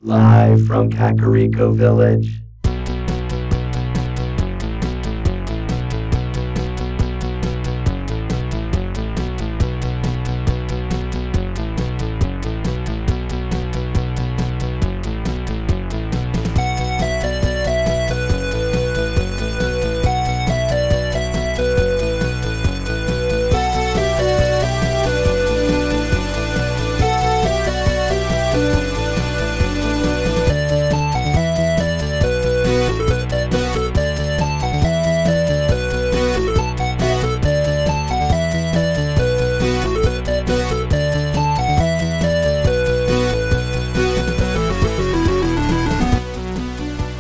Live from Kakariko Village.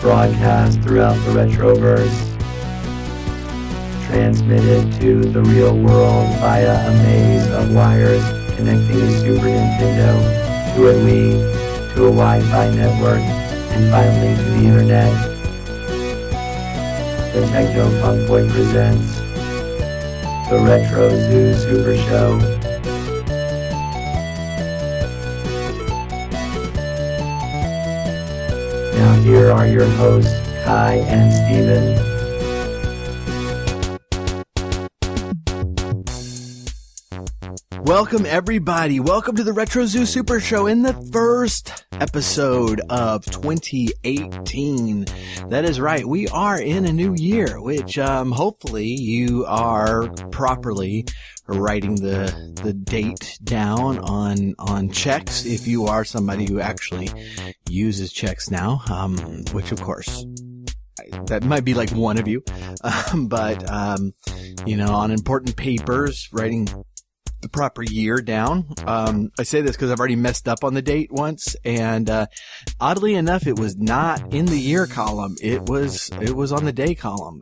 Broadcast throughout the Retroverse, transmitted to the real world via a maze of wires connecting a Super Nintendo to a Wii, to a Wi-Fi network, and finally to the Internet. The Techno Funk Boy presents the Retro Zoo Super Show. Now here are your hosts, Kai and Steven. Welcome everybody. Welcome to the Retro Zoo Super Show in the first episode of 2018. That is right. We are in a new year, which hopefully you are properly writing the date down on checks if you are somebody who actually uses checks now, which of course that might be like one of you, but on important papers, writing the proper year down. I say this because I've already messed up on the date once, and oddly enough, it was not in the year column. It was on the day column,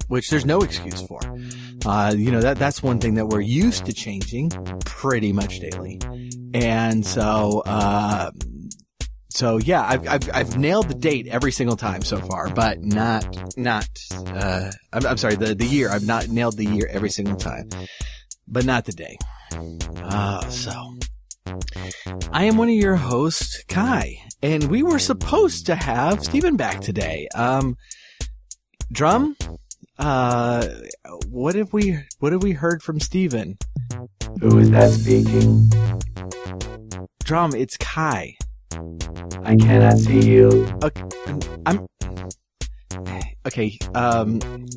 which there's no excuse for. That's one thing that we're used to changing pretty much daily, and so yeah, I've nailed the date every single time so far, but I'm sorry, the year. I've not nailed the year every single time, but not the day. So I am one of your hosts, Kai, and we were supposed to have Steven back today. Drum, what have we heard from Steven? Who is that speaking? Drum, it's Kai. I cannot see you. Okay,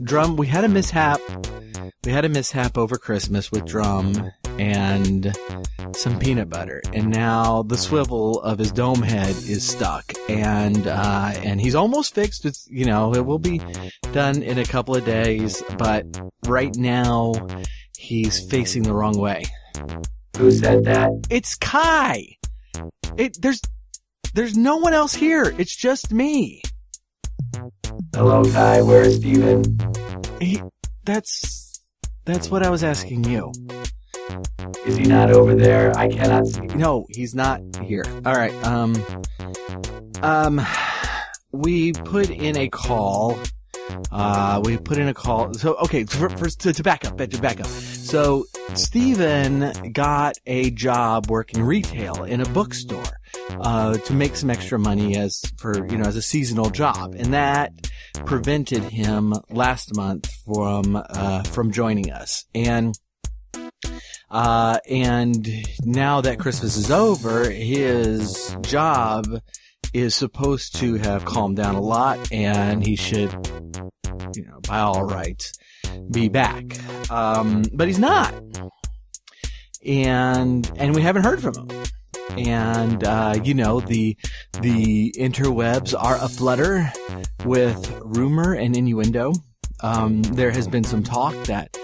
Drum, we had a mishap. We had a mishap over Christmas with Drum and some peanut butter, and now the swivel of his dome head is stuck, and he's almost fixed. It's, it will be done in a couple of days, but right now he's facing the wrong way. Who said that? It's Kai. There's no one else here. It's just me. Hello, Kai. Where is Steven? That's what I was asking you. Is he not over there? I cannot see. No, he's not here. All right. We put in a call. So, okay, to back up. So, Steven got a job working retail in a bookstore, to make some extra money as a seasonal job. And that prevented him last month from joining us. And now that Christmas is over, his job is supposed to have calmed down a lot, and he should, by all rights, be back. But he's not. And we haven't heard from him. And, the interwebs are aflutter with rumor and innuendo. There has been some talk that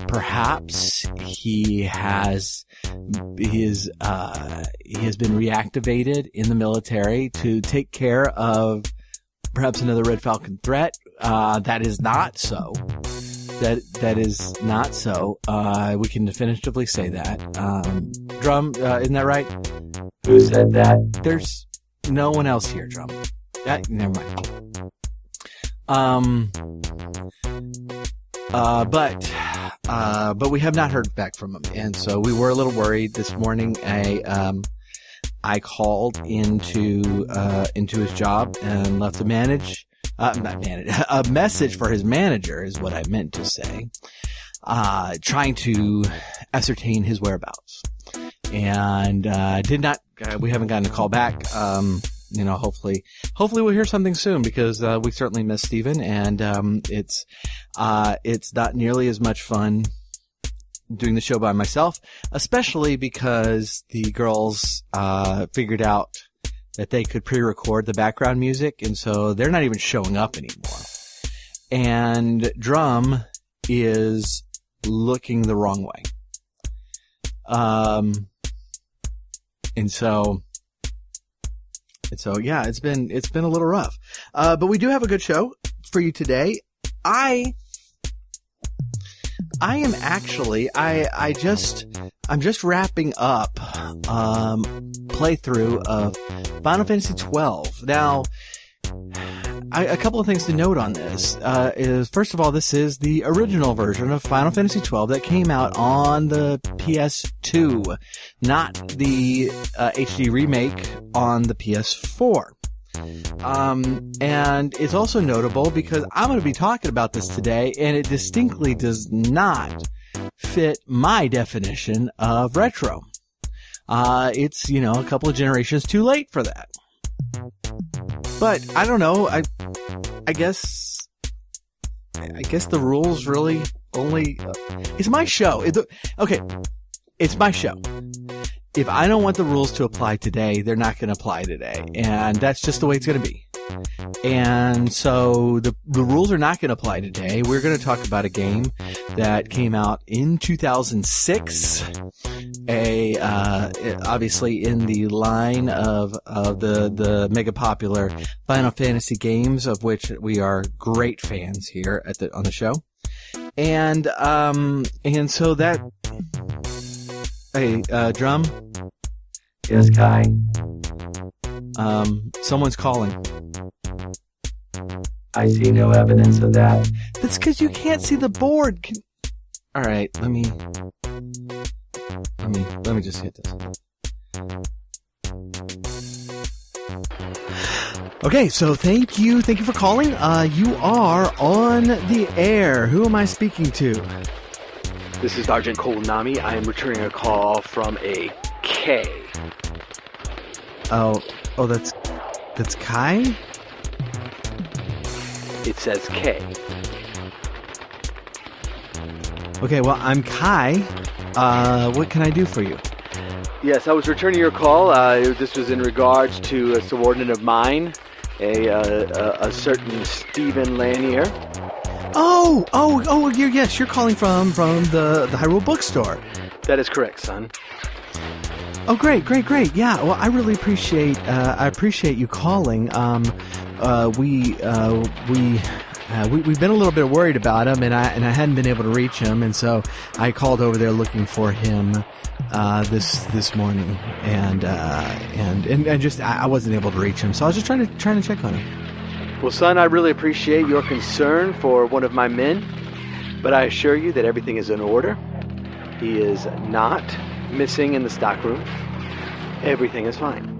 perhaps he has been reactivated in the military to take care of perhaps another Red Falcon threat. That is not so. That is not so. We can definitively say that. Drum, isn't that right? Who said that? There's no one else here, Drum. Never mind. But we have not heard back from him, and so we were a little worried this morning. I called into his job and left a message for his manager is what I meant to say, trying to ascertain his whereabouts. And we haven't gotten a call back. Hopefully we'll hear something soon, because we certainly miss Steven, and it's not nearly as much fun doing the show by myself, especially because the girls figured out that they could pre-record the background music, and so they're not even showing up anymore. And Drum is looking the wrong way. And so yeah, it's been a little rough. But we do have a good show for you today. I'm just wrapping up playthrough of Final Fantasy XII. Now, a couple of things to note on this is, first of all, this is the original version of Final Fantasy XII that came out on the PS2, not the HD remake on the PS4. And it's also notable because I'm going to be talking about this today, and it distinctly does not fit my definition of retro. It's, a couple of generations too late for that. But I don't know. I guess the rules really only. It's my show. Okay, it's my show. If I don't want the rules to apply today, they're not going to apply today, and that's just the way it's going to be. And so the rules are not going to apply today. We're going to talk about a game that came out in 2006. Obviously in the line of the mega popular Final Fantasy games, of which we are great fans here on the show. And so that, hey, Drum? Yes, Kai? Someone's calling. I see no evidence of that. That's because you can't see the board. All right, let me just hit this. Okay, so thank you for calling. You are on the air. Who am I speaking to? This is Sergeant Kolunami. I am returning a call from a K. Oh, that's Kai? It says K. Okay, well, I'm Kai. What can I do for you? Yes, I was returning your call. This was in regards to a subordinate of mine, a certain Stephen Lanier. Oh, yes, you're calling from the Hyrule Bookstore. That is correct, son. Oh, great. Yeah, well, I really appreciate you calling. We've been a little bit worried about him, and I hadn't been able to reach him, and so I called over there looking for him this morning, and I wasn't able to reach him, so I was just trying to check on him. Well, son, I really appreciate your concern for one of my men, but I assure you that everything is in order. He is not missing in the stockroom. Everything is fine.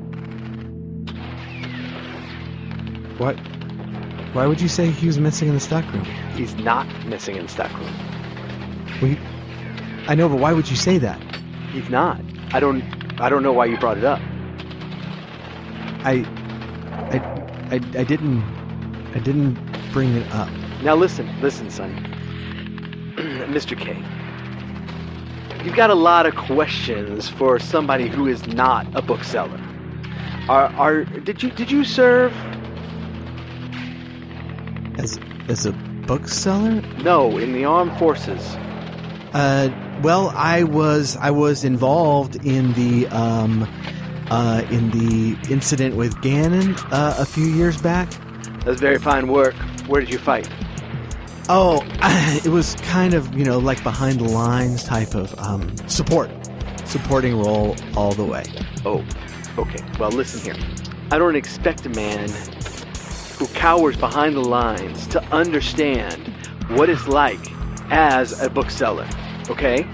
What? Why would you say he was missing in the stockroom? He's not missing in the stockroom. I know, but why would you say that? He's not. I don't know why you brought it up. I didn't bring it up. Now listen, son. Mr. K. You've got a lot of questions for somebody who is not a bookseller. Did you serve as a bookseller? No, in the armed forces. Well, I was involved in the incident with Ganon a few years back. That's very fine work. Where did you fight? Oh, it was kind of, like behind the lines type of supporting role all the way. Oh, okay. Well, listen here. I don't expect a man who cowers behind the lines to understand what it's like as a bookseller, okay?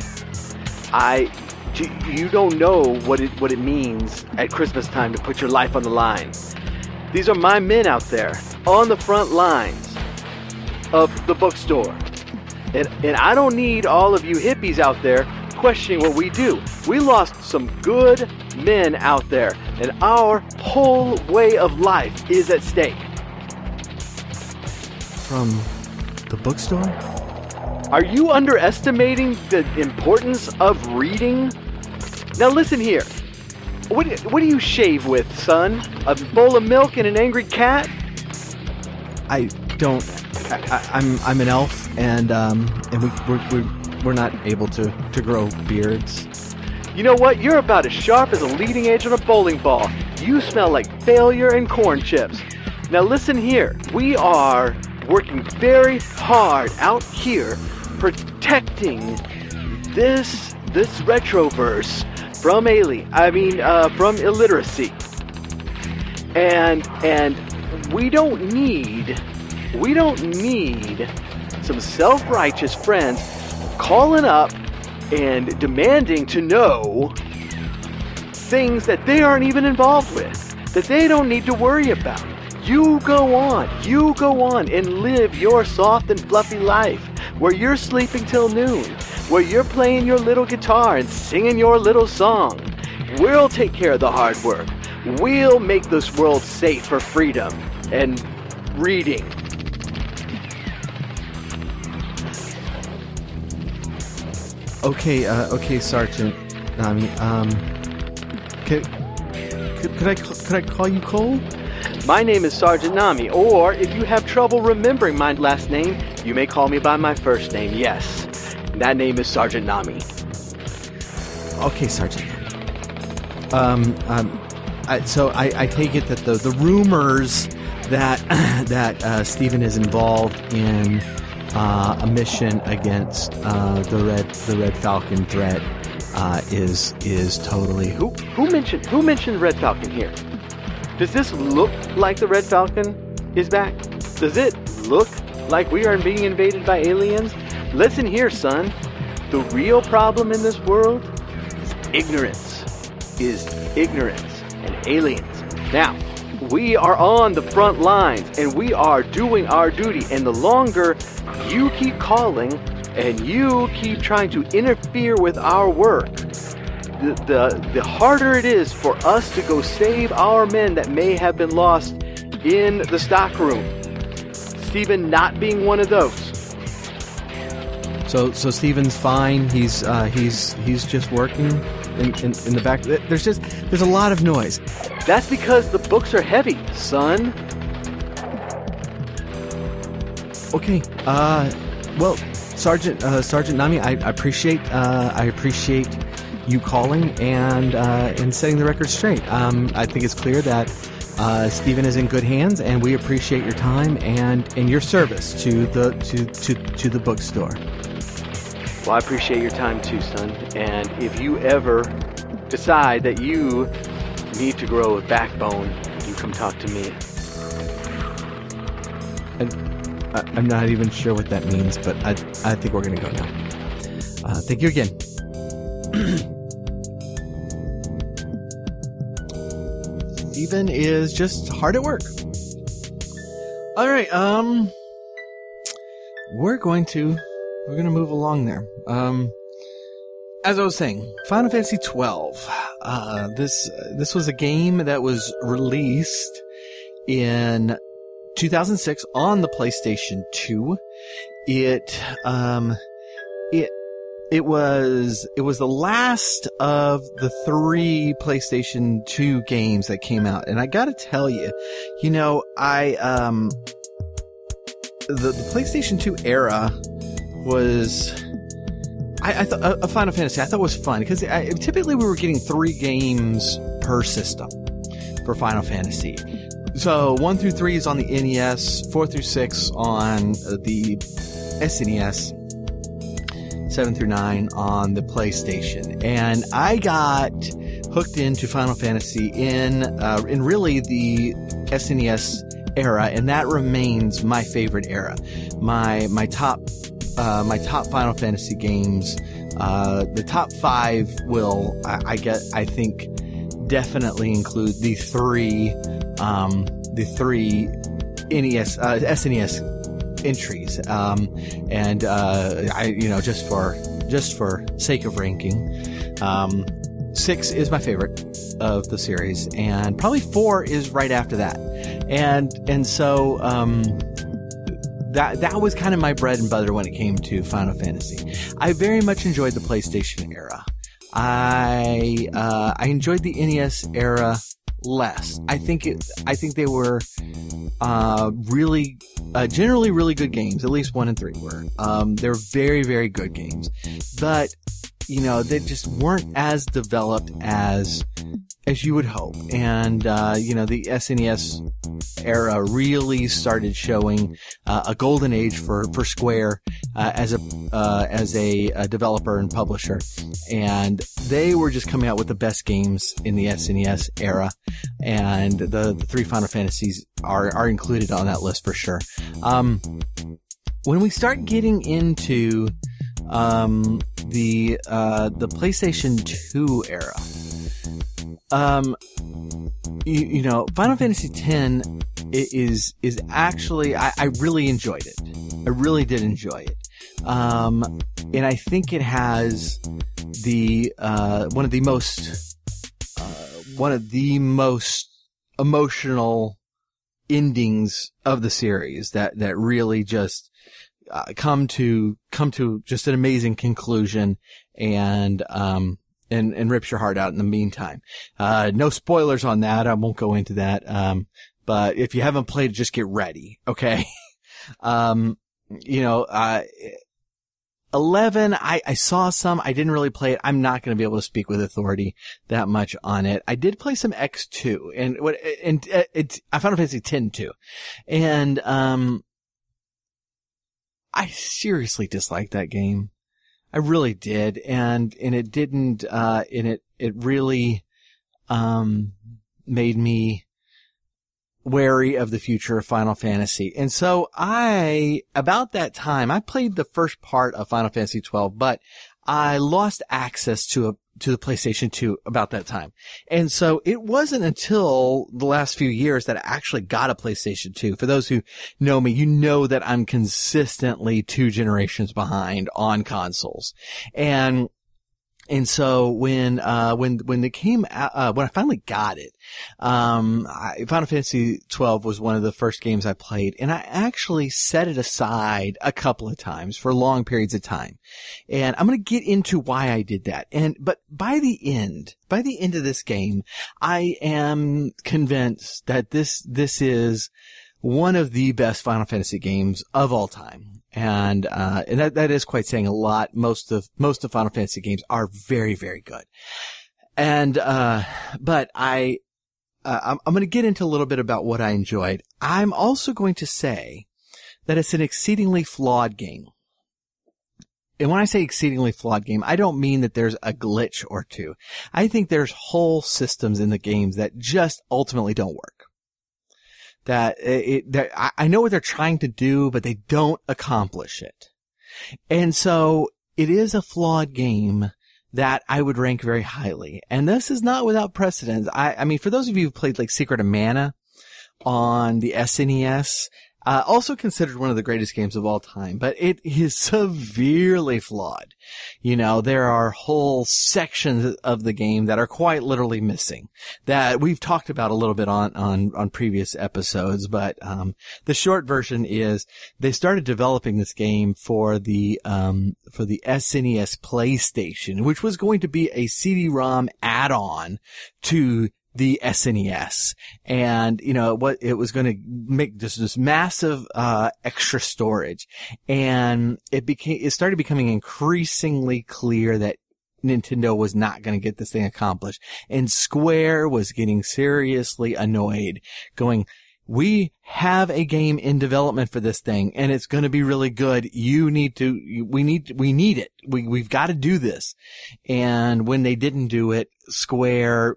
You don't know what it means at Christmas time to put your life on the line. These are my men out there on the front lines of the bookstore. And I don't need all of you hippies out there questioning what we do. We lost some good men out there, and our whole way of life is at stake. From the bookstore? Are you underestimating the importance of reading? Now listen here. What do you shave with, son? A bowl of milk and an angry cat? I don't. I'm an elf, and we're not able to grow beards. You know what? You're about as sharp as a leading edge on a bowling ball. You smell like failure and corn chips. Now listen here. We are working very hard out here protecting this retroverse from from illiteracy. And we don't need some self-righteous friends calling up and demanding to know things that they aren't even involved with, that they don't need to worry about. You go on and live your soft and fluffy life, where you're sleeping till noon, where you're playing your little guitar and singing your little song. We'll take care of the hard work. We'll make this world safe for freedom and reading. Okay, Sergeant Nami. Could I call you Cole? My name is Sergeant Nami, or if you have trouble remembering my last name, you may call me by my first name. Yes, that name is Sergeant Nami. Okay, Sergeant Nami. So I take it that the rumors that Stephen is involved in a mission against the Red Falcon threat is totally who mentioned Red Falcon here? Does this look like the Red Falcon is back? Does it look like we are being invaded by aliens? Listen here, son. The real problem in this world is ignorance and aliens. Now, we are on the front lines and we are doing our duty, and the longer you keep calling and you keep trying to interfere with our work, the harder it is for us to go save our men that may have been lost in the stockroom. Stephen not being one of those. So Stephen's fine. He's just working in the back. There's a lot of noise. That's because the books are heavy, son. Okay. Well, Sergeant Nami, I appreciate you calling and setting the record straight. I think it's clear that Stephen is in good hands, and we appreciate your time and your service to the bookstore. Well, I appreciate your time too, son. And if you ever decide that you need to grow a backbone, you come talk to me. And I'm not even sure what that means, but I think we're going to go now. Thank you again. Stephen is just hard at work. All right, we're going to move along there. As I was saying, Final Fantasy XII. This was a game that was released in 2006 on the PlayStation 2. It was the last of the 3 PlayStation 2 games that came out, and I gotta tell you, the PlayStation 2 era was, I thought, a Final Fantasy, I thought was fun, because typically we were getting 3 games per system for Final Fantasy. So 1 through 3 is on the NES, 4 through 6 on the SNES, 7 through 9 on the PlayStation. And I got hooked into Final Fantasy in really the SNES era, and that remains my favorite era. My top my top Final Fantasy games, the top 5 will, I think, definitely include the three NES, SNES entries. Just for sake of ranking, 6 is my favorite of the series, and probably 4 is right after that. And so, that was kind of my bread and butter when it came to Final Fantasy. I very much enjoyed the PlayStation era. I enjoyed the NES era less. I think they were generally really good games. At least 1 and 3 were. They're very, very good games, but they just weren't as developed as you would hope. And the SNES era really started showing a golden age for Square as a developer and publisher, and they were just coming out with the best games in the SNES era, and the 3 Final Fantasies are included on that list for sure. When we start getting into the PlayStation 2 era, Final Fantasy X is actually, I really enjoyed it. I really did enjoy it. And I think it has one of the most emotional endings of the series that really just come to just an amazing conclusion, and rips your heart out in the meantime. No spoilers on that. I won't go into that. But if you haven't played it, just get ready. Okay. 11, I saw some. I didn't really play it. I'm not going to be able to speak with authority that much on it. I did play some X2 and Final Fantasy X too. And, I seriously disliked that game. I really did. And it didn't, it really, made me wary of the future of Final Fantasy. And so about that time, I played the first part of Final Fantasy XII, but I lost access to the PlayStation 2 about that time. And so it wasn't until the last few years that I actually got a PlayStation 2. For those who know me, you know that I'm consistently 2 generations behind on consoles. And so when they came out, when I finally got it, Final Fantasy XII was one of the first games I played, and I actually set it aside a couple of times for long periods of time. And I'm going to get into why I did that. But by the end of this game, I am convinced that this is one of the best Final Fantasy games of all time. And that is quite saying a lot. Most of Final Fantasy games are very, very good. And, but I'm going to get into a little bit about what I enjoyed. I'm also going to say that it's an exceedingly flawed game. And when I say exceedingly flawed game, I don't mean that there's a glitch or two. I think there's whole systems in the games that just ultimately don't work. I know what they're trying to do, but they don't accomplish it. And so it is a flawed game that I would rank very highly. And this is not without precedent. I mean, for those of you who played like Secret of Mana on the SNES, also considered one of the greatest games of all time, but it is severely flawed. There are whole sections of the game that are quite literally missing that we've talked about a little bit on previous episodes. But, the short version is they started developing this game for the SNES PlayStation, which was going to be a CD-ROM add-on to the SNES. And, it was going to make this massive, extra storage. And it started becoming increasingly clear that Nintendo was not going to get this thing accomplished. And Square was getting seriously annoyed, going, we have a game in development for this thing, and it's going to be really good. We need it. We've got to do this. And when they didn't do it, Square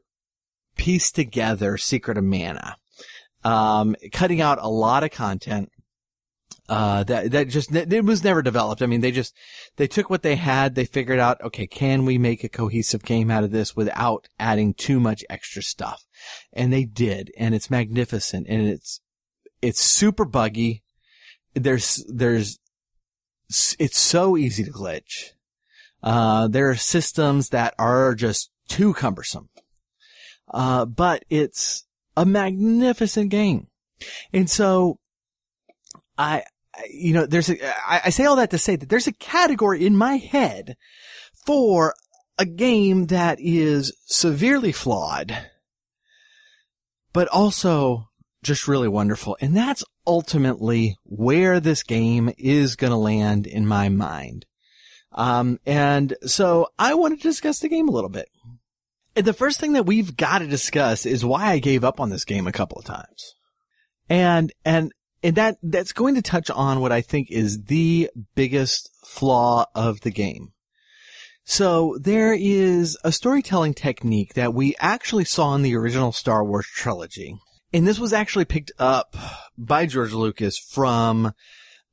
pieced together Secret of Mana, cutting out a lot of content, it was never developed. I mean, they took what they had, they figured out, okay, can we make a cohesive game out of this without adding too much extra stuff? And they did, and it's magnificent, and it's super buggy. It's so easy to glitch. There are systems that are just too cumbersome. But it's a magnificent game. And so I say all that to say that there's a category in my head for a game that is severely flawed, but also just really wonderful. And that's ultimately where this game is going to land in my mind. And so I want to discuss the game a little bit. And the first thing that we've got to discuss is why I gave up on this game a couple of times. And that's going to touch on what I think is the biggest flaw of the game. So there is a storytelling technique that we actually saw in the original Star Wars trilogy. And this was actually picked up by George Lucas from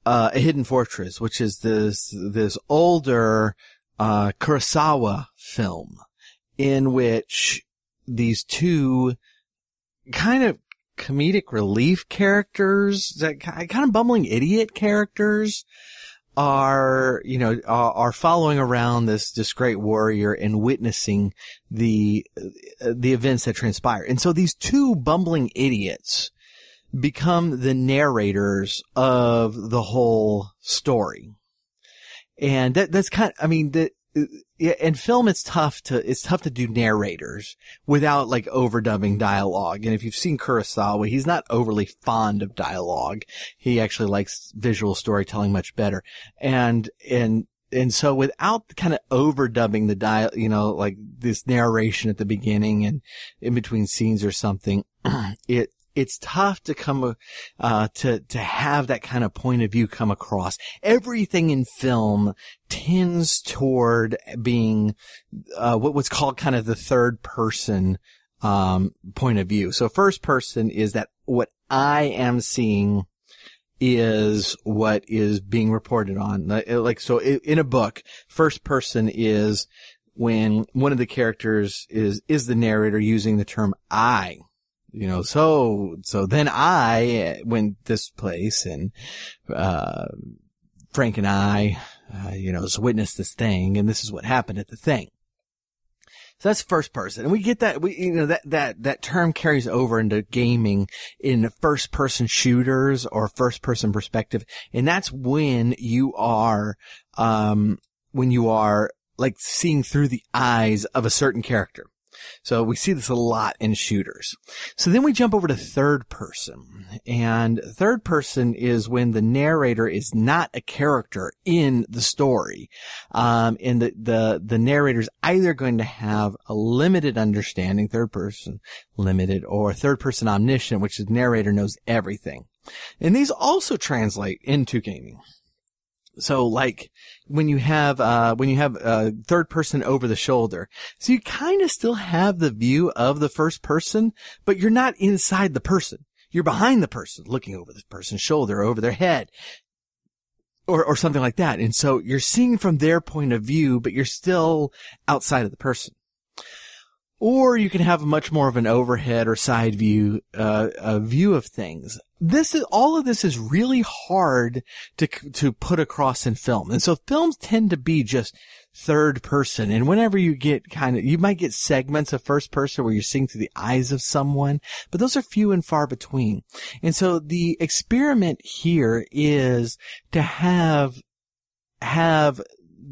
A Hidden Fortress, which is this older Kurosawa film in which these two kind of comedic relief characters, that kind of bumbling idiot characters, are following around this great warrior and witnessing the events that transpire. And so these two bumbling idiots become the narrators of the whole story. And that's kind of, I mean, in film, it's tough to do narrators without like overdubbing dialogue. And if you've seen Kurosawa, he's not overly fond of dialogue. He actually likes visual storytelling much better. And so without kind of overdubbing the like this narration at the beginning and in between scenes or something, it's tough to to have that kind of point of view come across. Everything in film tends toward being, what's called kind of the third person, point of view. So first person is that what I am seeing is what is being reported on. Like, so in a book, first person is when one of the characters is the narrator using the term I. So then I went this place and, Frank and I, witnessed this thing and this is what happened at the thing. So that's first person. And we get that, that term carries over into gaming in first person shooters or first person perspective. And that's when you are like seeing through the eyes of a certain character. So we see this a lot in shooters. So then we jump over to third person. And third person is when the narrator is not a character in the story. And the narrator's either going to have a limited understanding, third person limited, or third person omniscient, which is narrator knows everything. And these also translate into gaming. So like when you have third person over the shoulder, so you kind of still have the view of the first person, but you're not inside the person. You're behind the person, looking over the person's shoulder, over their head, or something like that. And so you're seeing from their point of view, but you're still outside of the person. Or you can have much more of an overhead or side view, a view of things. All of this is really hard to put across in film. And so films tend to be just third person. And whenever you get you might get segments of first person where you're seeing through the eyes of someone, but those are few and far between. And so the experiment here is to have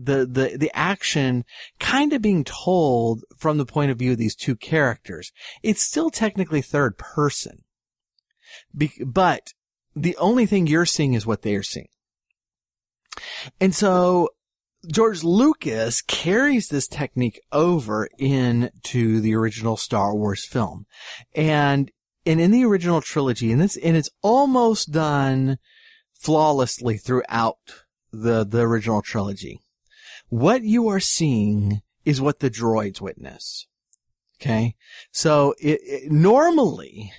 the action kind of being told from the point of view of these two characters. It's still technically third person. But the only thing you're seeing is what they're seeing. And so George Lucas carries this technique over into the original Star Wars film. And in the original trilogy, and it's almost done flawlessly throughout the original trilogy. What you are seeing is what the droids witness. Okay? So normally,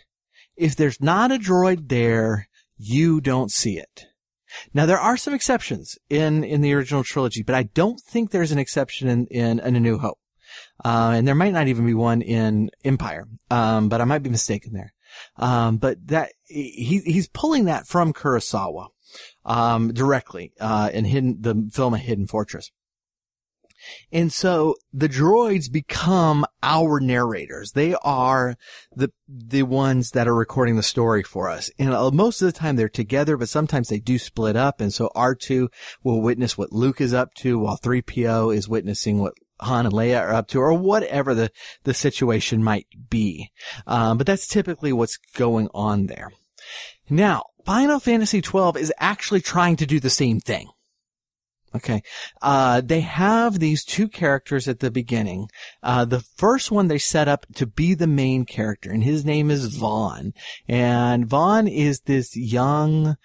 if there's not a droid there, you don't see it. Now, there are some exceptions in the original trilogy, but I don't think there's an exception in A New Hope. And there might not even be one in Empire. But I might be mistaken there. But he's pulling that from Kurosawa, directly, in the film A Hidden Fortress. And so the droids become our narrators. They are the ones that are recording the story for us. And most of the time they're together, but sometimes they do split up. And so R2 will witness what Luke is up to while 3PO is witnessing what Han and Leia are up to, or whatever the situation might be. But that's typically what's going on there. Now, Final Fantasy XII is actually trying to do the same thing. Okay. They have these two characters at the beginning. The first one they set up to be the main character, and his name is Vaughn. And Vaughn is this young,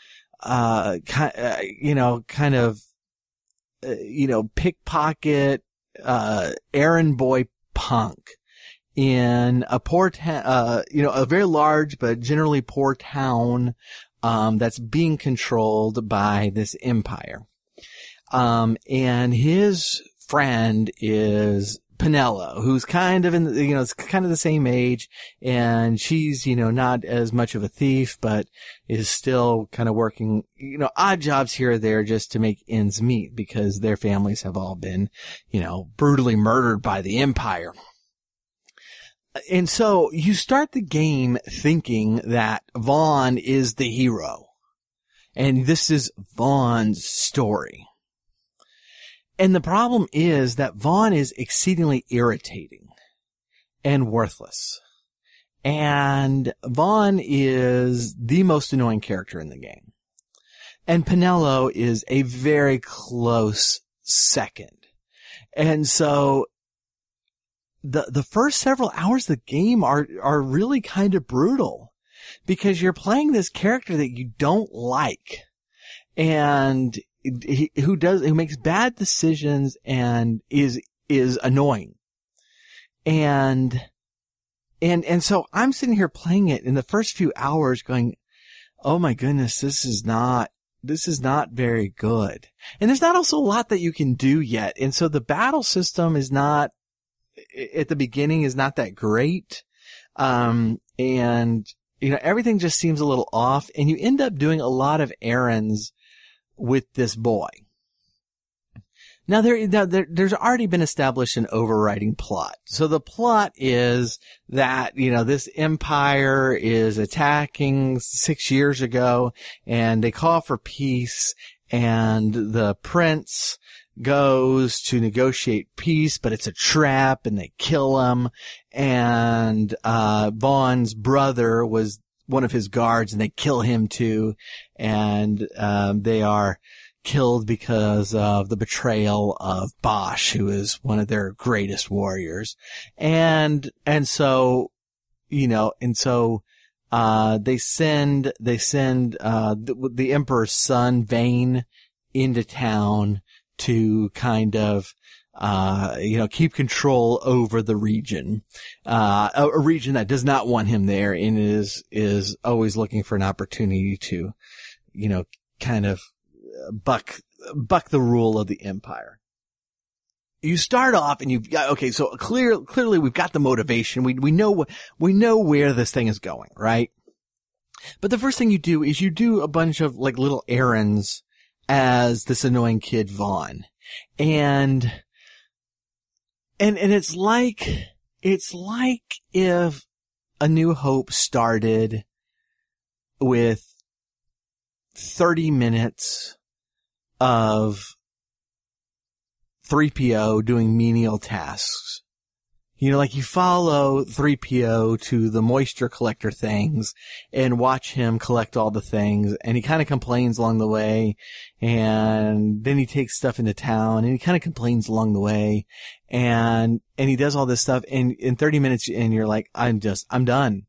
pickpocket, errand boy punk in a poor town, a very large but generally poor town, that's being controlled by this empire. And his friend is Penelo, who's kind of it's kind of the same age, and she's, not as much of a thief, but is still kind of working, odd jobs here or there just to make ends meet because their families have all been, brutally murdered by the Empire. And so you start the game thinking that Vaughn is the hero, and this is Vaughn's story. And the problem is that Vaughn is exceedingly irritating and worthless. And Vaughn is the most annoying character in the game. And Penelo is a very close second. And so the first several hours of the game are really kind of brutal because you're playing this character that you don't like. And who makes bad decisions and is annoying. And so I'm sitting here playing it in the first few hours going, oh my goodness, this is not very good. And there's not also a lot that you can do yet. And so the battle system is not, at the beginning, is not that great. And everything just seems a little off, and you end up doing a lot of errands with this boy. Now there's already been established an overriding plot. So the plot is that, this empire is attacking 6 years ago, and they call for peace, and the prince goes to negotiate peace, but it's a trap, and they kill him, and Vaughn's brother was one of his guards, and they kill him too, and they are killed because of the betrayal of Bosch, who is one of their greatest warriors. And so they send the emperor's son Vane into town to kind of keep control over the region, a region that does not want him there and is always looking for an opportunity to, kind of buck the rule of the empire. You start off and so clearly we've got the motivation. We know where this thing is going, right? But the first thing you do is you do a bunch of little errands as this annoying kid Vaughn. And it's like if A New Hope started with 30 minutes of 3PO doing menial tasks. You follow 3PO to the moisture collector things and watch him collect all the things, and he kind of complains along the way, and then he takes stuff into town, and he kind of complains along the way, and he does all this stuff, and in 30 minutes, and you're like, I'm done.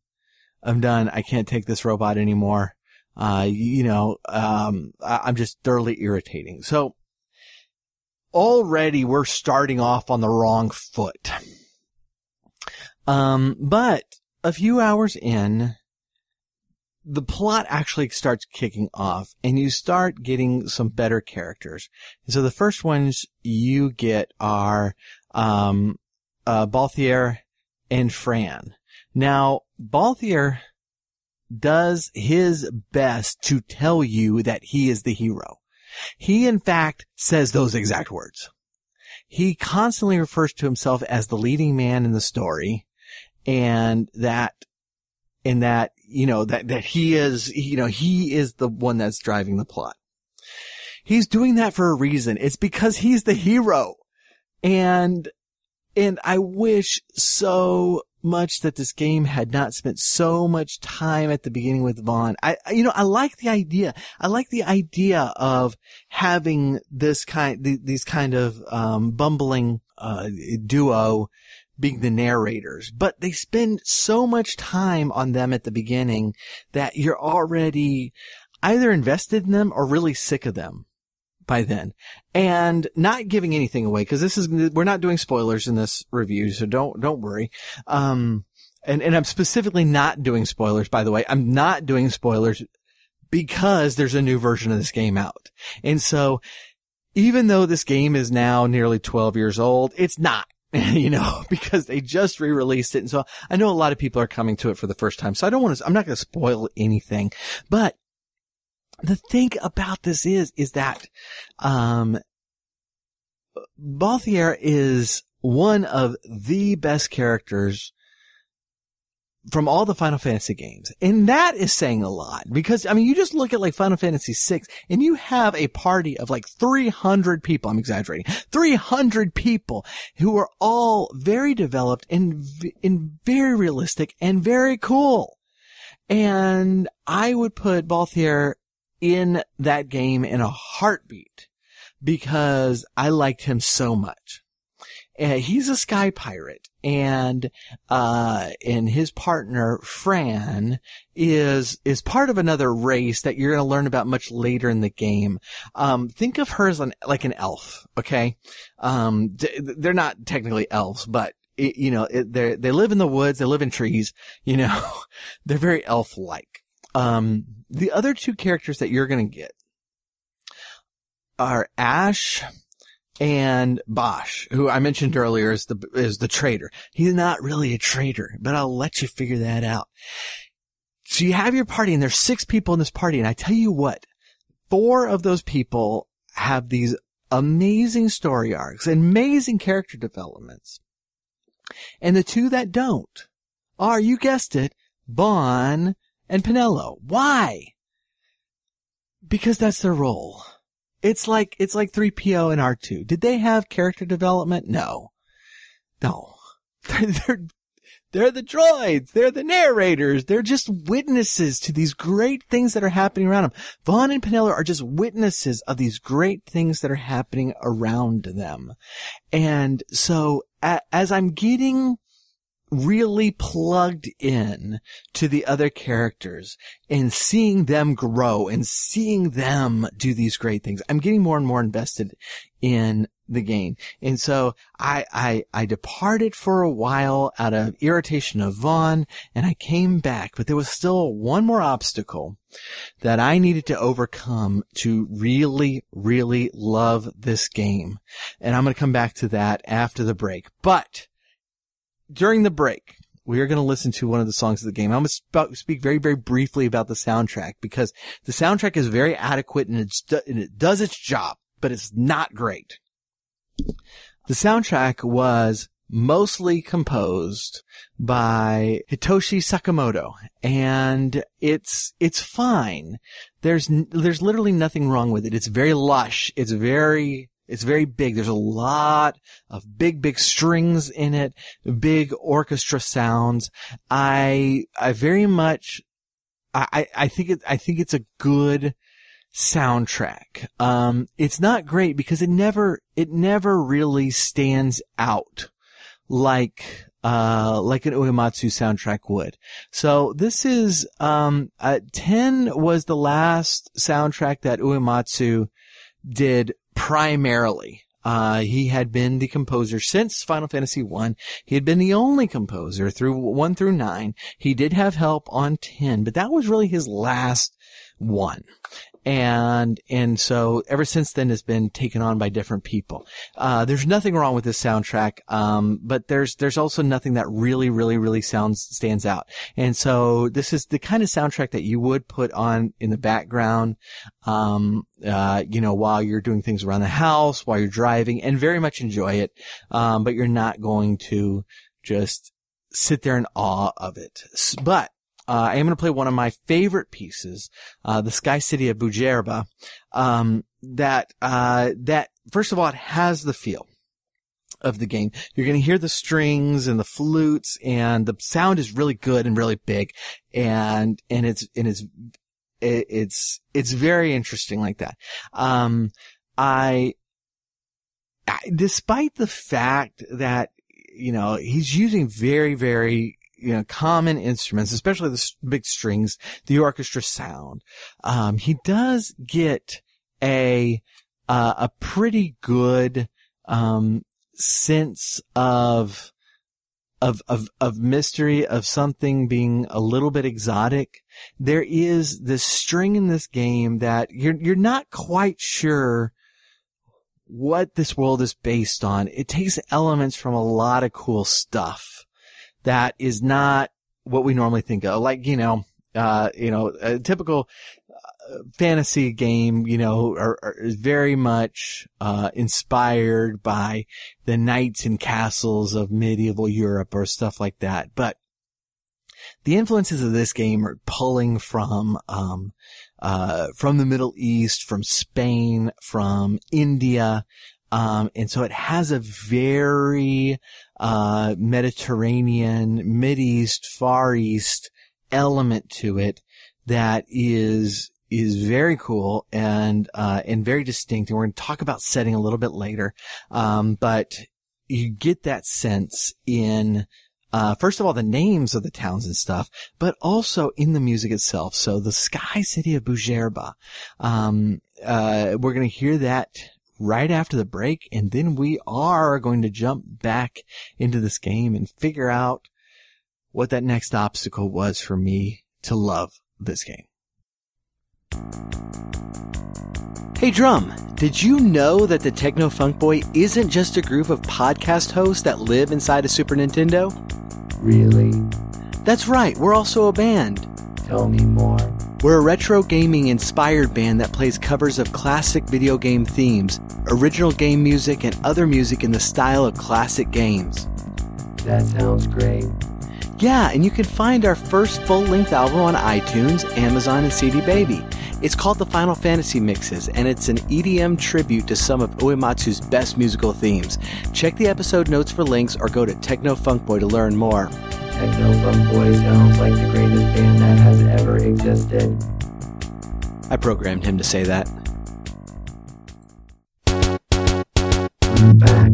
I can't take this robot anymore. I'm just thoroughly irritating. So already we're starting off on the wrong foot. But a few hours in, the plot actually starts kicking off, and you start getting some better characters. And so the first ones you get are Balthier and Fran. Now, Balthier does his best to tell you that he is the hero. He, in fact, says those exact words. He constantly refers to himself as the leading man in the story, and that he is the one that's driving the plot. He's doing that for a reason. It's because he's the hero. And I wish so much that this game had not spent so much time at the beginning with Vaughn. I like the idea. I like the idea of having these kind of bumbling duo being the narrators, but they spend so much time on them at the beginning that you're already either invested in them or really sick of them by then. And not giving anything away, because we're not doing spoilers in this review, so don't worry. And I'm specifically not doing spoilers, by the way. I'm not doing spoilers because there's a new version of this game out. And so even though this game is now nearly 12 years old, it's not. Because they just re-released it. And so I know a lot of people are coming to it for the first time. So I'm not going to spoil anything. But the thing about this is that, Balthier is one of the best characters from all the Final Fantasy games. And that is saying a lot, because, you just look at like Final Fantasy VI and you have a party of like 300 people. I'm exaggerating. 300 people who are all very developed and very realistic and very cool. And I would put Balthier in that game in a heartbeat because I liked him so much. He's a sky pirate, and his partner, Fran, is part of another race that you're going to learn about much later in the game. Think of her as like an elf, okay? They're not technically elves, but they live in the woods, they live in trees, they're very elf-like. The other two characters that you're going to get are Ash and Bosch, who I mentioned earlier is the traitor. He's not really a traitor, but I'll let you figure that out. So you have your party, and there's 6 people in this party, and I tell you what, 4 of those people have these amazing story arcs, amazing character developments. And the 2 that don't are, you guessed it, Bon and Pinello. Why? Because that's their role. It's like 3PO and R2. Did they have character development? No. They're the droids. They're the narrators. They're just witnesses to these great things that are happening around them. Vaughn and Pinello are just witnesses of these great things that are happening around them. And so as I'm getting really plugged in to the other characters and seeing them grow and seeing them do these great things, I'm getting more and more invested in the game. And so I departed for a while out of irritation of Vaughn, and I came back, but there was still one more obstacle that I needed to overcome to really, really love this game. And I'm going to come back to that after the break. But during the break, we are going to listen to one of the songs of the game. I'm going to speak very, very briefly about the soundtrack, because the soundtrack is very adequate and it does its job, but it's not great. The soundtrack was mostly composed by Hitoshi Sakamoto, and it's fine. There's literally nothing wrong with it. It's very lush. It's very big. There's a lot of big strings in it, big orchestra sounds. I very much, I think it's a good soundtrack. It's not great because it never really stands out like an Uematsu soundtrack would. So this is, 10 was the last soundtrack that Uematsu did primarily. He had been the composer since Final Fantasy I. He had been the only composer through 1 through 9. He did have help on 10, but that was really his last one. And so ever since then it's been taken on by different people. There's nothing wrong with this soundtrack. But there's also nothing that really stands out. And so this is the kind of soundtrack that you would put on in the background, while you're doing things around the house, while you're driving, and very much enjoy it. But you're not going to just sit there in awe of it. But I am going to play one of my favorite pieces, the Sky City of Bujerba, that first of all, it has the feel of the game. You're going to hear the strings and the flutes, and the sound is really good and really big, and it's very interesting like that. Despite the fact that, he's using very, common instruments, especially the big strings, the orchestra sound. He does get a pretty good, sense of mystery, of something being a little bit exotic. There is this string in this game that you're not quite sure what this world is based on. It takes elements from a lot of cool stuff that is not what we normally think of. Like, a typical fantasy game, is very much inspired by the knights and castles of medieval Europe or stuff like that. But the influences of this game are pulling from the Middle East, from Spain, from India. And so it has a very, Mediterranean, Mideast, Far East element to it that is very cool and very distinct. And we're going to talk about setting a little bit later. But you get that sense in, first of all, the names of the towns and stuff, but also in the music itself. So the Sky City of Bujerba, we're going to hear that right after the break, and then we are going to jump back into this game and figure out what that next obstacle was for me to love this game. Hey Drum, did you know that the Techno Funk Boy isn't just a group of podcast hosts that live inside a Super Nintendo? Really? That's right, we're also a band. Tell me more. We're a retro gaming inspired band that plays covers of classic video game themes, original game music, and other music in the style of classic games. That sounds great. Yeah, and you can find our first full-length album on iTunes, Amazon, and CD Baby. It's called the Final Fantasy Mixes, and it's an EDM tribute to some of Uematsu's best musical themes. Check the episode notes for links or go to Techno Funk Boy to learn more. Techno Funk Boy sounds like the greatest band that has ever existed. I programmed him to say that. I'm back.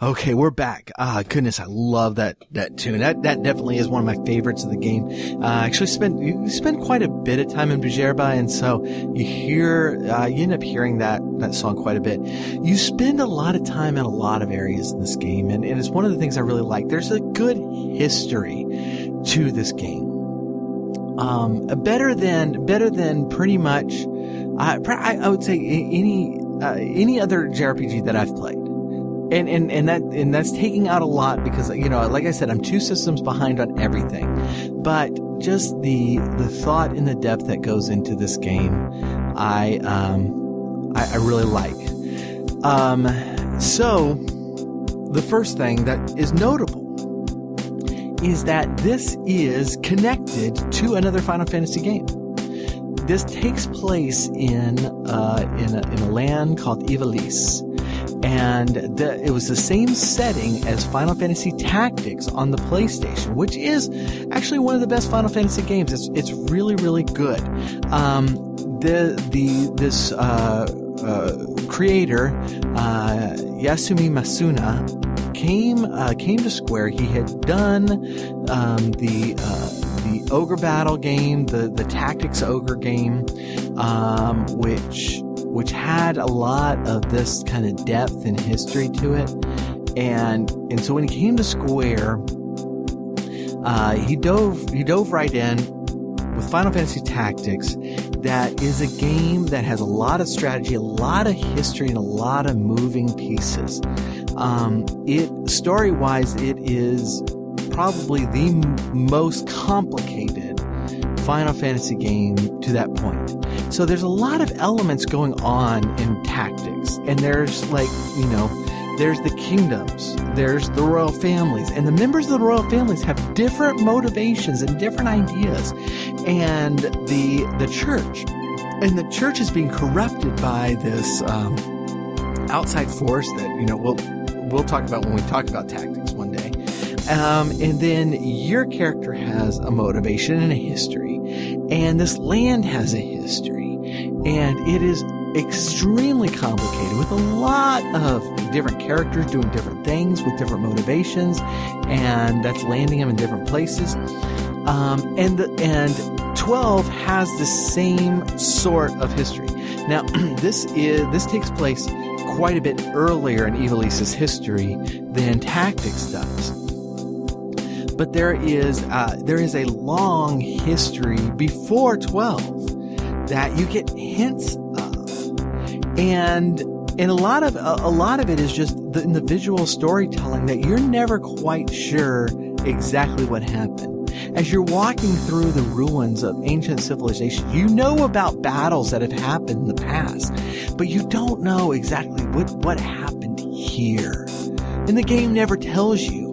Okay, we're back. Goodness, I love that tune. That definitely is one of my favorites of the game. You spend quite a bit of time in Bjerba, and so you end up hearing that song quite a bit. You spend a lot of time in a lot of areas in this game, and it's one of the things I really like. There's a good history to this game. Better than pretty much, I would say any other JRPG that I've played. And that's taking out a lot because, like I said, I'm 2 systems behind on everything, but just the thought and the depth that goes into this game, I really like. So the first thing that is notable is that this is connected to another Final Fantasy game. This takes place in a land called Ivalice. And it was the same setting as Final Fantasy Tactics on the PlayStation, which is actually one of the best Final Fantasy games. It's really, really good. This creator, Yasumi Masuna, came to Square. He had done the Ogre Battle game, the Tactics Ogre game, which had a lot of this kind of depth and history to it. And so when he came to Square, he dove right in with Final Fantasy Tactics. That is a game that has a lot of strategy, a lot of history, and a lot of moving pieces. Story-wise, it is probably the most complicated Final Fantasy game to that point. So there's a lot of elements going on in Tactics, and there's there's the kingdoms, there's the royal families, and the members of the royal families have different motivations and different ideas, and the church is being corrupted by this outside force that we'll talk about when we talk about Tactics one day. And then your character has a motivation and a history, and this land has a history, and it is extremely complicated with a lot of different characters doing different things with different motivations, and that's landing them in different places. And 12 has the same sort of history. Now, this takes place quite a bit earlier in Ivalice's history than Tactics does. But there is a long history before 12 that you get hints of, and a lot of it is just in the visual storytelling that you're never quite sure exactly what happened. As you're walking through the ruins of ancient civilizations, you know about battles that have happened in the past, but you don't know exactly what happened here, and the game never tells you.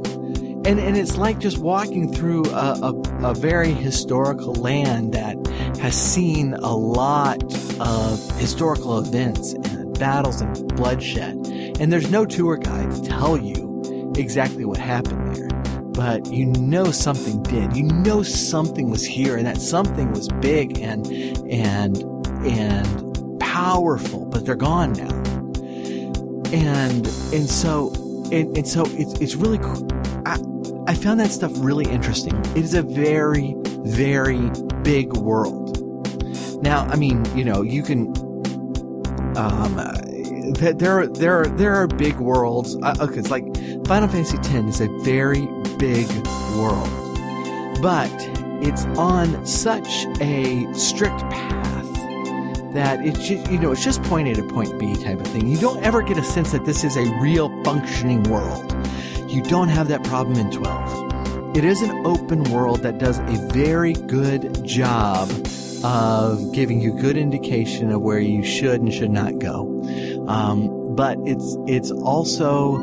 And it's like just walking through a very historical land that has seen a lot of historical events and battles and bloodshed. And there's no tour guide to tell you exactly what happened there. But you know something did. You know something was here, and that something was big and powerful, but they're gone now. And so it's really cool. I found that stuff really interesting. It is a very, very big world. Now, I mean, you can, there are big worlds. Okay, it's like Final Fantasy X is a very big world, but it's on such a strict path that it's just point A to point B type of thing. You don't ever get a sense that this is a real functioning world. You don't have that problem in 12. It is an open world that does a very good job of giving you good indication of where you should and should not go. But it's also,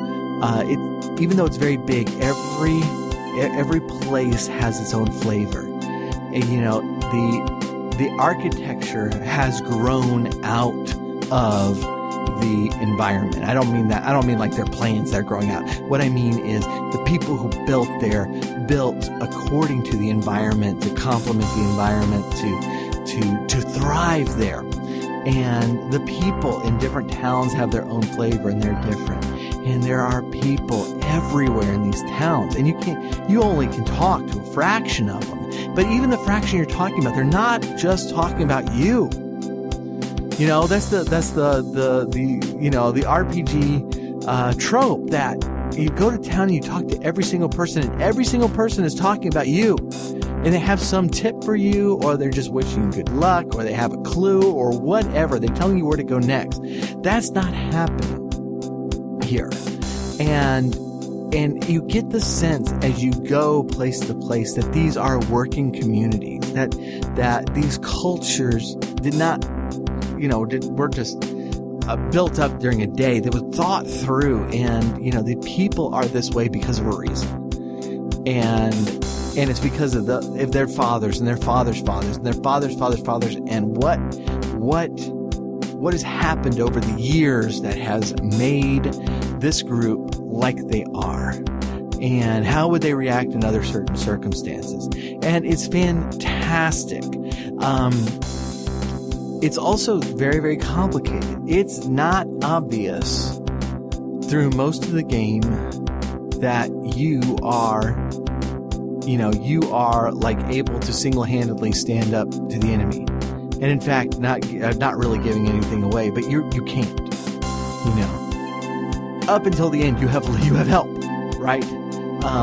even though it's very big, every place has its own flavor. And, the architecture has grown out of the environment. I don't mean like their plans that are growing out. What I mean is the people who built there built according to the environment, to complement the environment, to thrive there. And the people in different towns have their own flavor, and they're different. And there are people everywhere in these towns, and you only can talk to a fraction of them. But even the fraction you're talking about, they're not just talking about you. You know, that's the RPG trope that you go to town and you talk to every single person, and every single person is talking about you. And they have some tip for you, or they're just wishing you good luck, or they have a clue, or whatever. They're telling you where to go next. That's not happening here. And you get the sense as you go place to place that these are working communities, that these cultures were just built up during a day. They were thought through, and the people are this way because of a reason. And it's because of their fathers and their fathers' fathers and their fathers' fathers' fathers, and what has happened over the years that has made this group like they are, and how would they react in other certain circumstances. And it's fantastic. It's also very, very complicated. It's not obvious through most of the game that you are like able to single-handedly stand up to the enemy. And in fact, not really giving anything away, but you can't. Up until the end, you have help, right?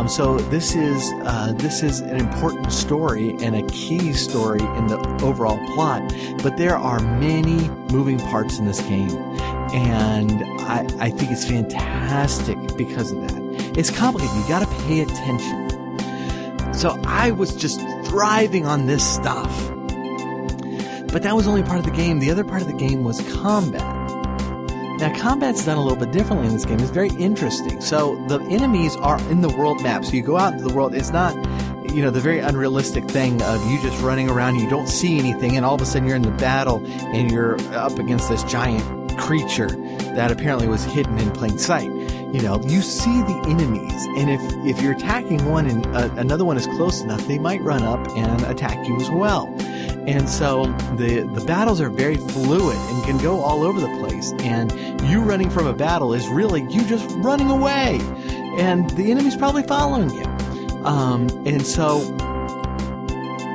So this is an important story and a key story in the overall plot. But there are many moving parts in this game, and I think it's fantastic because of that. It's complicated. You got to pay attention. So I was just thriving on this stuff. But that was only part of the game. The other part of the game was combat. Now, combat's done a little bit differently in this game. It's very interesting. So the enemies are in the world map. So you go out into the world. It's not, the very unrealistic thing of you just running around, you don't see anything, and all of a sudden you're in the battle and you're up against this giant creature that apparently was hidden in plain sight. You see the enemies, and if you're attacking one and another one is close enough, they might run up and attack you as well. And so the battles are very fluid and can go all over the place. And you running from a battle is really you just running away, and the enemy's probably following you. And so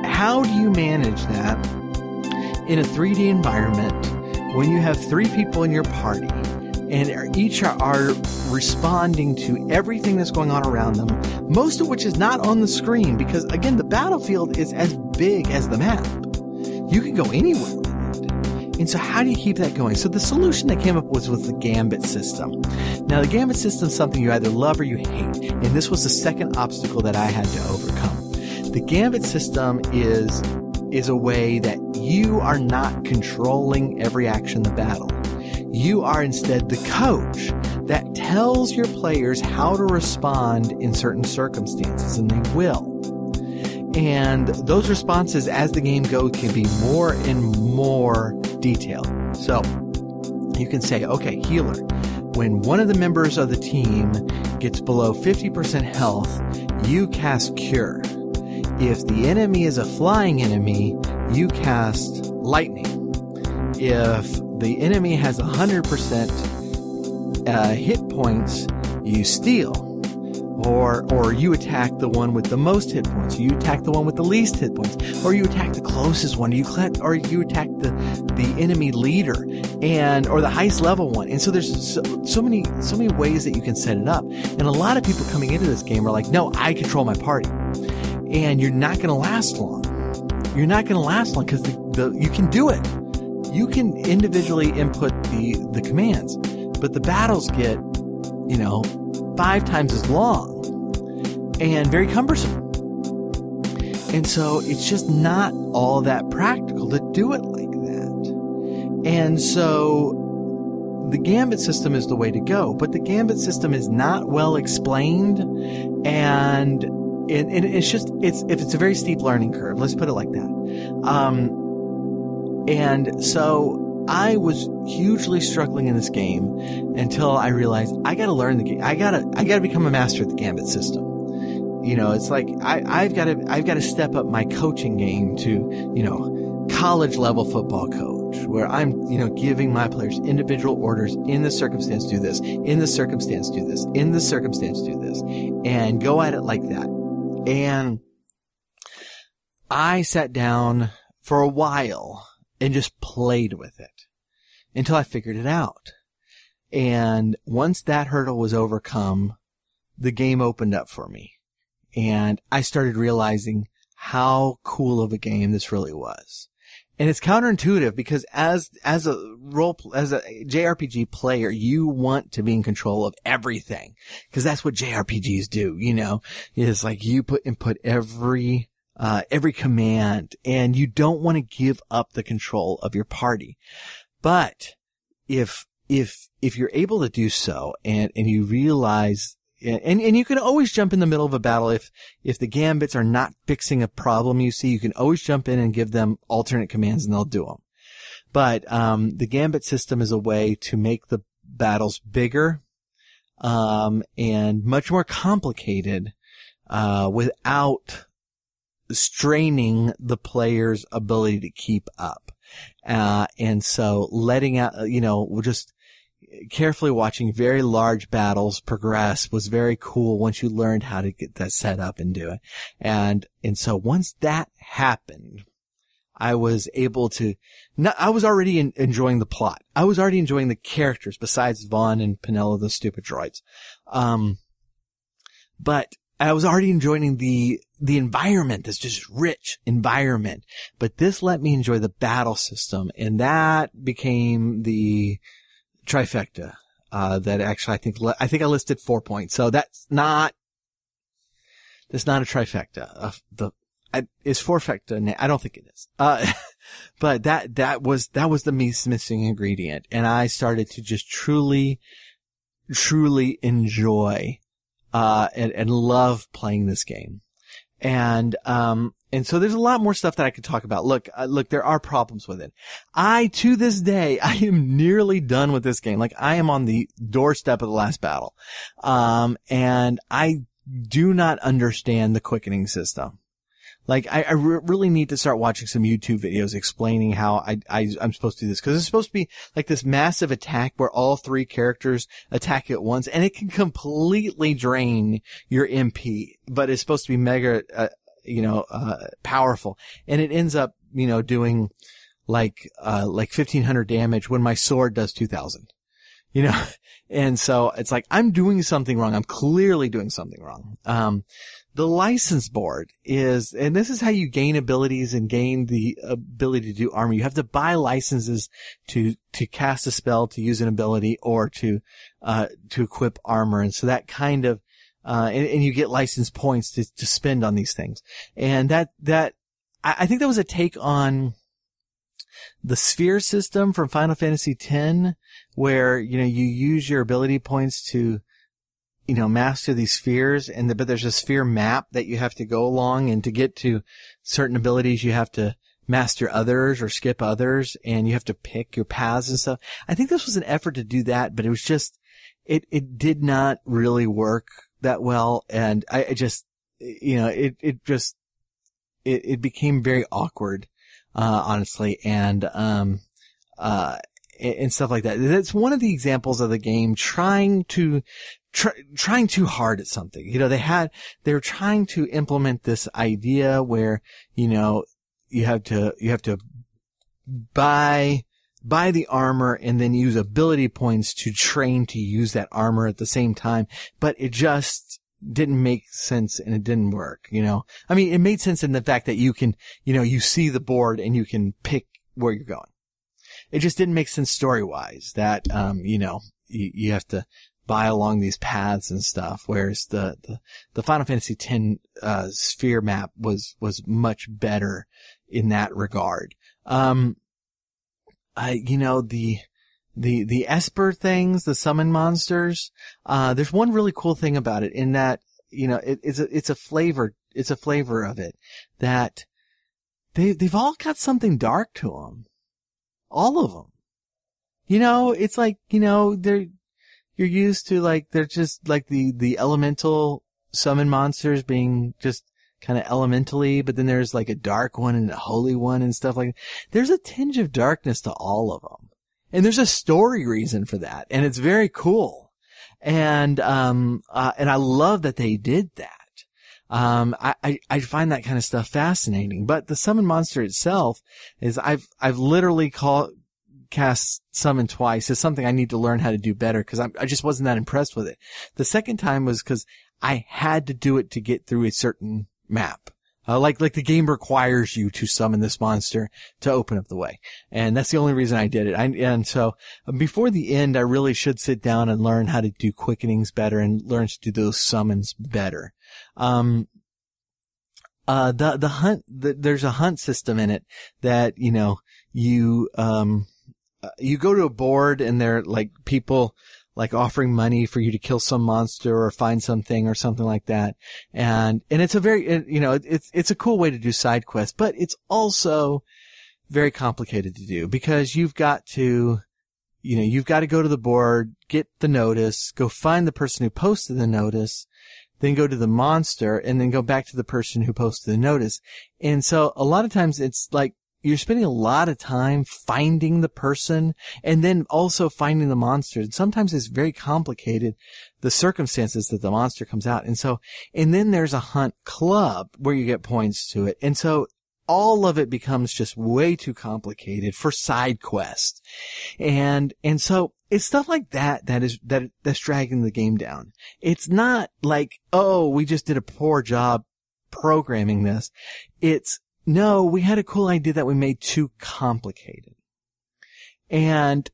how do you manage that in a 3D environment when you have 3 people in your party and each are responding to everything that's going on around them, most of which is not on the screen because, again, the battlefield is as big as the map. You can go anywhere with it. And so how do you keep that going? So the solution they came up with was the gambit system. Now, the gambit system is something you either love or you hate. And this was the second obstacle that I had to overcome. The gambit system is a way that you are not controlling every action in the battle. You are instead the coach that tells your players how to respond in certain circumstances, and they will. And those responses as the game goes can be more and more detailed. So you can say, okay, healer, when one of the members of the team gets below 50% health, you cast Cure. If the enemy is a flying enemy, you cast Lightning. If the enemy has 100% hit points, you Steal. Or you attack the one with the most hit points. You attack the one with the least hit points. Or you attack the closest one. Or you attack the enemy leader or the highest level one. And so there's so many ways that you can set it up. And a lot of people coming into this game are like, no, I control my party. And you're not going to last long. You're not going to last long because you can do it. You can individually input the commands, but the battles get, 5 times as long and very cumbersome. And so it's just not all that practical to do it like that. And so the gambit system is the way to go, but the gambit system is not well explained, and it's a very steep learning curve. Let's put it like that. And so I was hugely struggling in this game until I realized I got to learn the game. I got to become a master at the gambit system. It's like I've got to step up my coaching game to, college level football coach. where I'm, giving my players individual orders. In this circumstance, do this. In this circumstance, do this. In this circumstance, do this. And go at it like that. And I sat down for a while and just played with it until I figured it out. And once that hurdle was overcome, the game opened up for me. And I started realizing how cool of a game this really was. And it's counterintuitive because as a JRPG player, you want to be in control of everything. Because that's what JRPGs do, It's like you input every command, and you don't want to give up the control of your party. But if you're able to do so and you realize, and you can always jump in the middle of a battle if the gambits are not fixing a problem you see, you can always jump in and give them alternate commands and they'll do them. But the gambit system is a way to make the battles bigger and much more complicated without straining the player's ability to keep up. And so letting out, just carefully watching very large battles progress was very cool once you learned how to get that set up and do it. And so once that happened, I was able to, I was already enjoying the plot. I was already enjoying the characters besides Vaughn and Penella, the stupid droids. But I was already enjoying the environment, this just rich environment. But this let me enjoy the battle system, and that became the trifecta. That actually I think I listed 4 points. So that's not a trifecta. Is fourfecta? I don't think it is. But that was the missing ingredient. And I started to just truly enjoy, and love playing this game. And so there's a lot more stuff that I could talk about. Look, there are problems with it. To this day, I am nearly done with this game. Like, I am on the doorstep of the last battle. And I do not understand the quickening system. Like, I really need to start watching some YouTube videos explaining how I'm supposed to do this. Cause it's supposed to be like this massive attack where all three characters attack at once, and it can completely drain your MP, but it's supposed to be mega, powerful. And it ends up, doing like 1,500 damage when my sword does 2,000. And so it's like, I'm doing something wrong. I'm clearly doing something wrong. The license board is, and this is how you gain abilities and gain the ability to do armor. You have to buy licenses to cast a spell, to use an ability, or to equip armor. And so that kind of, and you get license points to spend on these things. And I think that was a take on the sphere system from Final Fantasy X, where, you use your ability points to, master these spheres, but there's a sphere map that you have to go along, and to get to certain abilities, you have to master others or skip others, and you have to pick your paths and stuff. I think this was an effort to do that, but it was just, it did not really work that well, and it became very awkward, honestly, and stuff like that. That's one of the examples of the game trying too hard at something. They were trying to implement this idea where, you have to buy the armor and then use ability points to train to use that armor at the same time. But it just didn't make sense, and it didn't work, I mean, it made sense in the fact that you can, you see the board and you can pick where you're going. It just didn't make sense story-wise that, you have to buy along these paths and stuff, whereas the Final Fantasy X, sphere map was much better in that regard. The Esper things, the summon monsters, there's one really cool thing about it in that, it's a flavor of it, that they've all got something dark to them. All of them. It's like, you're used to, like, they're just like the elemental summon monsters being just kind of elementally, but then there's like a dark one and a holy one and stuff like that. There's a tinge of darkness to all of them. And there's a story reason for that. And it's very cool. And I love that they did that. I find that kind of stuff fascinating. But the summon monster itself is, I've literally cast summon twice. It's something I need to learn how to do better because I just wasn't that impressed with it. The second time was because I had to do it to get through a certain map. Like the game requires you to summon this monster to open up the way. And that's the only reason I did it. And so before the end, I really should sit down and learn how to do quickenings better and learn to do those summons better. The hunt, there's a hunt system in it that, you go to a board and there are like people like offering money for you to kill some monster or find something or something like that. And it's a very, it's a cool way to do side quests, but it's also very complicated to do because you've got to go to the board, get the notice, go find the person who posted the notice, then go to the monster and then go back to the person who posted the notice. And so a lot of times it's like, you're spending a lot of time finding the person and then also finding the monster. And sometimes it's very complicated, the circumstances that the monster comes out. And then there's a hunt club where you get points to it. And so all of it becomes just way too complicated for side quests. And so it's stuff like that's dragging the game down. It's not like, oh, we just did a poor job programming this. No, we had a cool idea that we made too complicated. And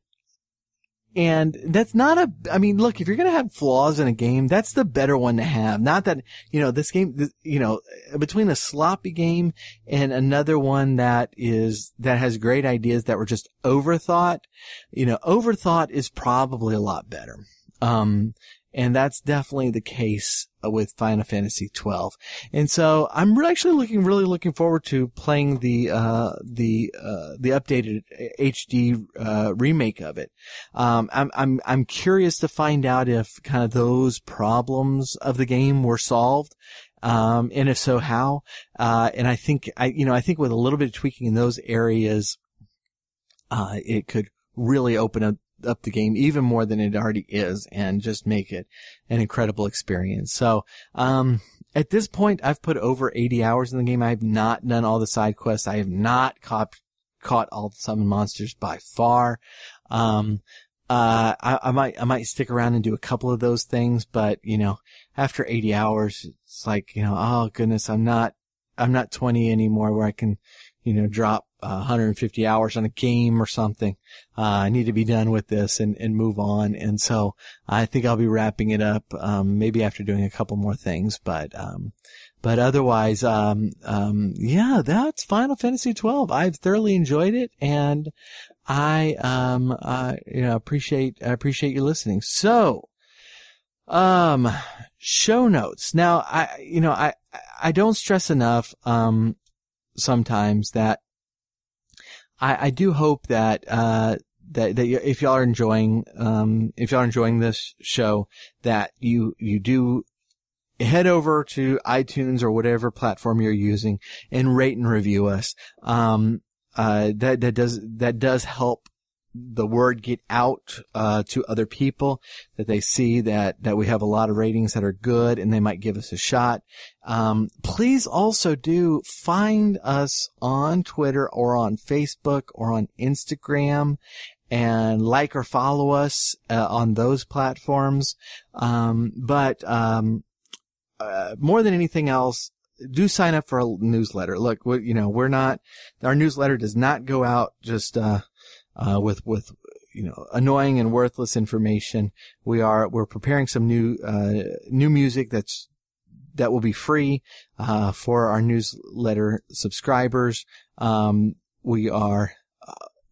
that's not look, if you're going to have flaws in a game, that's the better one to have. Not that, this game, between a sloppy game and another one that has great ideas that were just overthought, overthought is probably a lot better. And that's definitely the case with Final Fantasy XII. And so I'm really looking forward to playing the updated HD remake of it. I'm curious to find out if kind of those problems of the game were solved. And if so, how? And I think with a little bit of tweaking in those areas, it could really open up the game even more than it already is and just make it an incredible experience. So, at this point, I've put over 80 hours in the game. I have not done all the side quests. I have not caught all the summon monsters by far. I might stick around and do a couple of those things, but, after 80 hours, it's like, oh goodness, I'm not 20 anymore where I can, drop 150 hours on a game or something. I need to be done with this and move on. And so I think I'll be wrapping it up, maybe after doing a couple more things, but otherwise, that's Final Fantasy XII. I've thoroughly enjoyed it and I appreciate you listening. So, show notes. Now, I don't stress enough, sometimes that I do hope that if y'all are enjoying this show, that you do head over to iTunes or whatever platform you're using and rate and review us. That does help the word get out to other people, that they see that we have a lot of ratings that are good and they might give us a shot. Please also do find us on Twitter or on Facebook or on Instagram and like or follow us on those platforms. But more than anything else, do sign up for a newsletter. Look, our newsletter does not go out just with annoying and worthless information. We're preparing some new music that will be free for our newsletter subscribers. We are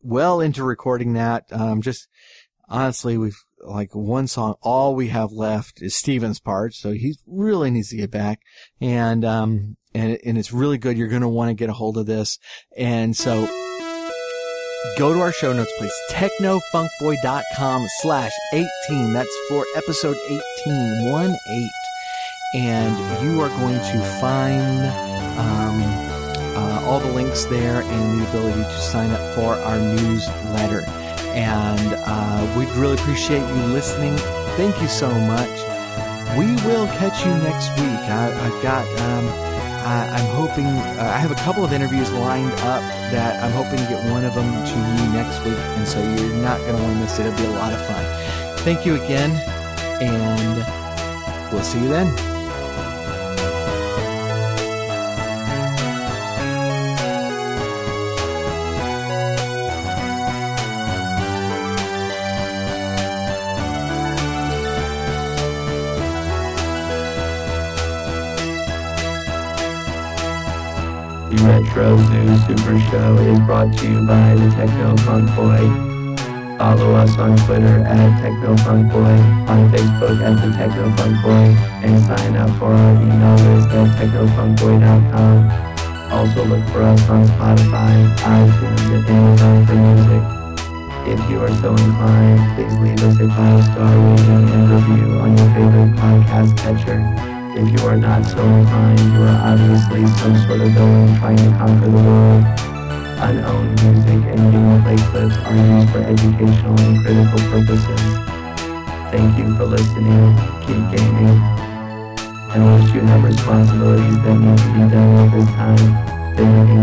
well into recording that. Just honestly, we've like one song. All we have left is Steven's part, so he really needs to get back. And it's really good. You're going to want to get a hold of this. And so go to our show notes, please. technofunkboy.com/18. That's for episode 18, 1-8. and you are going to find all the links there and the ability to sign up for our newsletter. And we'd really appreciate you listening. Thank you so much. We will catch you next week. I'm hoping, I have a couple of interviews lined up that I'm hoping to get one of them to you next week. And so you're not going to want to miss it. It'll be a lot of fun. Thank you again. And we'll see you then. The Retro Zoo Super Show is brought to you by the Techno Funk Boy. Follow us on Twitter at Techno Funk Boy, on Facebook at the Techno Funk Boy, and sign up for our email list at technofunkboy.com. Also look for us on Spotify, iTunes, and Amazon for music. If you are so inclined, please leave us a 5-star rating and review on your favorite podcast catcher. If you are not so inclined, you are obviously some sort of villain trying to conquer the world. Unowned music and gameplay clips are used for educational and critical purposes. Thank you for listening. Keep gaming. And once you have responsibilities that need to be done at this time, then you can